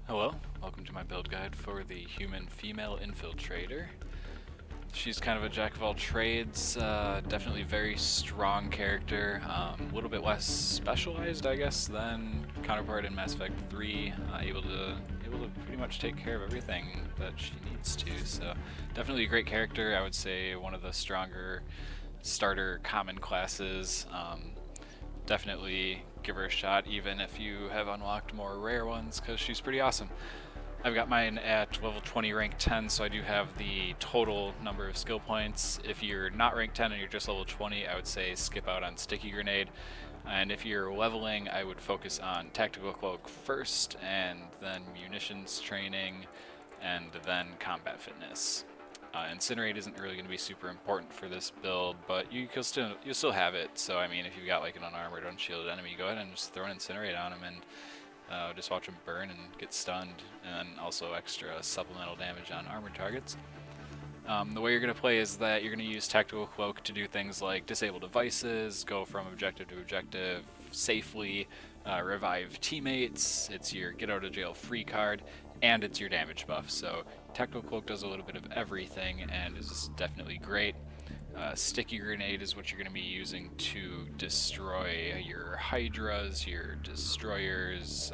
Hello, welcome to my build guide for the human female infiltrator. She's kind of a jack of all trades, definitely very strong character, a little bit less specialized, I guess, than counterpart in Mass Effect 3, able to pretty much take care of everything that she needs to. So definitely a great character. I would say one of the stronger starter common classes. Definitely give her a shot, even if you have unlocked more rare ones, because she's pretty awesome. I've got mine at level 20, rank 10, so I do have the total number of skill points. If you're not rank 10 and you're just level 20, I would say skip out on Sticky Grenade. And if you're leveling, I would focus on Tactical Cloak first, and then Munitions Training, and then Combat Fitness. Incinerate isn't really going to be super important for this build, but you'll still have it. So I mean, if you've got like an unarmored, unshielded enemy, go ahead and just throw an Incinerate on him and just watch him burn and get stunned, and also extra supplemental damage on armored targets. The way you're going to play is that you're going to use Tactical Cloak to do things like disable devices, go from objective to objective safely, revive teammates. It's your get out of jail free card, and it's your damage buff. So Tactical Cloak does a little bit of everything and is definitely great. Sticky Grenade is what you're going to be using to destroy your Hydras, your Destroyers,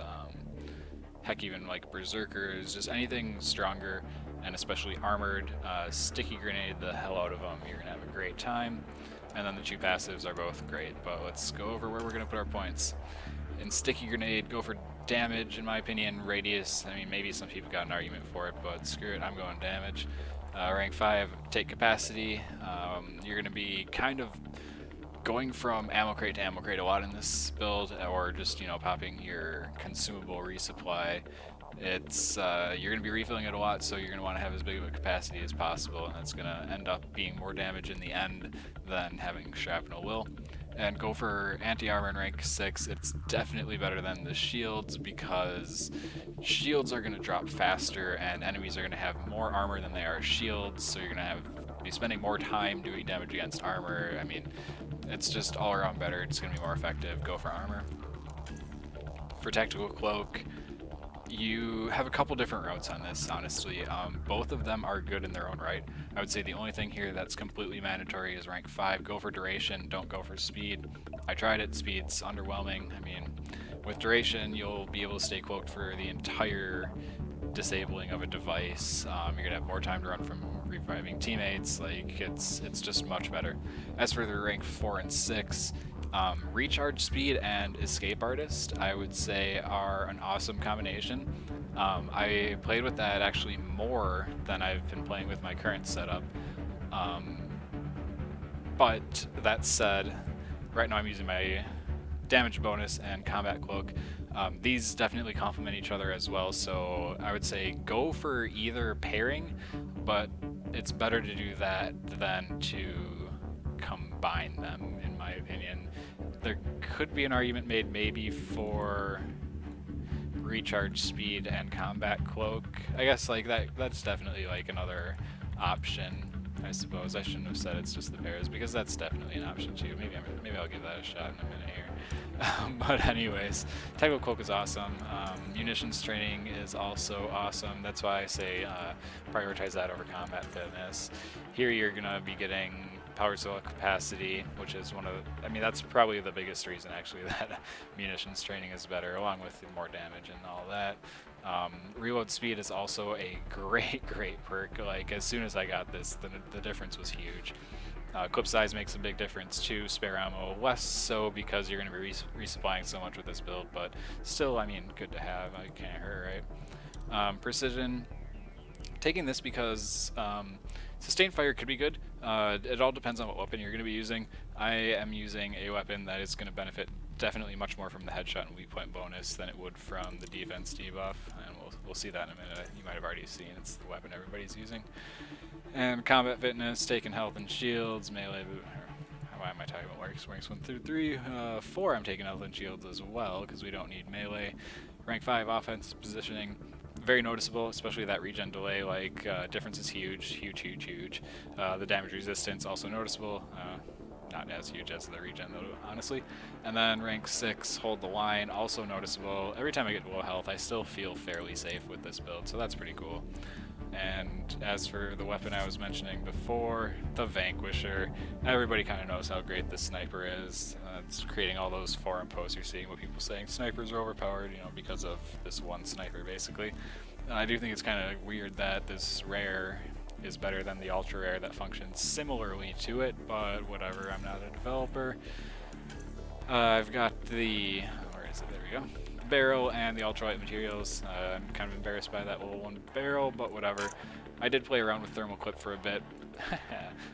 heck, even like Berserkers, just anything stronger and especially armored. Sticky Grenade the hell out of them. You're going to have a great time. And then the two passives are both great, but let's go over where we're going to put our points. In Sticky Grenade, go for damage, in my opinion. Radius, I mean, maybe some people got an argument for it, but screw it, I'm going damage. Rank 5, take capacity. You're going to be kind of going from ammo crate to ammo crate a lot in this build, or just, you know, popping your consumable resupply. It's you're going to be refilling it a lot, so you're going to want to have as big of a capacity as possible, and it's going to end up being more damage in the end than having shrapnel will. And go for anti-armor in rank 6. It's definitely better than the shields, because shields are going to drop faster and enemies are going to have more armor than they are shields, so you're going to be spending more time doing damage against armor. I mean, it's just all around better. It's going to be more effective. Go for armor. For Tactical Cloak, you have a couple different routes on this, honestly. Both of them are good in their own right. I would say the only thing here that's completely mandatory is rank 5. Go for duration, don't go for speed. I tried it, speed's underwhelming. I mean, with duration, you'll be able to stay cloaked for the entire disabling of a device. You're going to have more time to run from reviving teammates. Like, it's just much better. As for the rank 4 and 6, recharge speed and escape artist, I would say, are an awesome combination. I played with that actually more than I've been playing with my current setup. But that said, right now I'm using my damage bonus and combat cloak. These definitely complement each other as well, so I would say go for either pairing, but it's better to do that than to combine them, in my opinion. There could be an argument made maybe for recharge speed and combat cloak. I guess like that's definitely like another option, I suppose. I shouldn't have said it's just the pairs, because that's definitely an option too. Maybe I'll give that a shot in a minute here. But anyways, Tactical Cloak is awesome. Munitions Training is also awesome. That's why I say prioritize that over Combat Fitness. Here you're gonna be getting power cell capacity, which is I mean, that's probably the biggest reason actually that munitions training is better, along with more damage and all that. Reload speed is also a great perk. Like, as soon as I got this, the difference was huge. Clip size makes a big difference too. Spare ammo less so, because you're going to be resupplying so much with this build, but still, I mean, good to have. It can't hurt, right? Precision, taking this because sustained fire could be good. It all depends on what weapon you're going to be using. I am using a weapon that is going to benefit definitely much more from the headshot and weak point bonus than it would from the defense debuff, and we'll see that in a minute. You might have already seen it's the weapon everybody's using. And combat fitness, taking health and shields, melee. Why am I talking about ranks 1 through 3? 4, I'm taking health and shields as well, because we don't need melee. Rank 5, offense positioning. Very noticeable, especially that regen delay. Like, difference is huge. The damage resistance also noticeable. not as huge as the regen though, honestly. And then rank 6, hold the line, also noticeable. Every time I get low health, I still feel fairly safe with this build, so that's pretty cool. And as for the weapon I was mentioning before, the Vanquisher, everybody kind of knows how great this sniper is. It's creating all those forum posts you're seeing with people saying snipers are overpowered, you know, because of this one sniper, basically. And I do think it's kind of weird that this rare is better than the ultra rare that functions similarly to it, but whatever, I'm not a developer. I've got the, where is it, there we go, barrel and the ultralight materials. I'm kind of embarrassed by that level 1 barrel, but whatever. I did play around with thermal clip for a bit,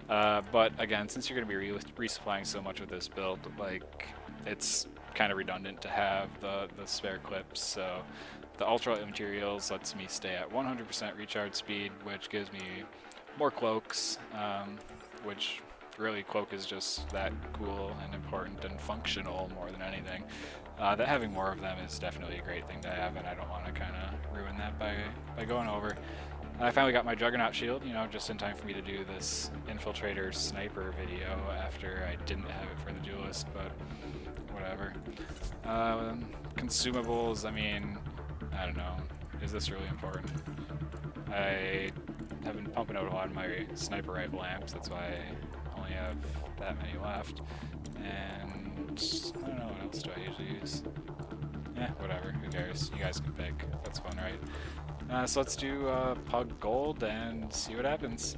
but again, since you're going to be resupplying so much with this build, like, it's kind of redundant to have the spare clips, so the ultralight materials lets me stay at 100% recharge speed, which gives me more cloaks, which really cloak is just that cool and important and functional more than anything. That having more of them is definitely a great thing to have, and I don't want to kind of ruin that by going over. I finally got my Juggernaut shield, you know, just in time for me to do this Infiltrator sniper video after I didn't have it for the duelist, but whatever. Consumables, I mean, I don't know. Is this really important? I have been pumping out a lot of my sniper rifle amps, that's why I only have that many left. And I don't know, what else do I usually use? Yeah, whatever, who cares? You guys can pick. That's fun, right? So let's do Pug Gold and see what happens.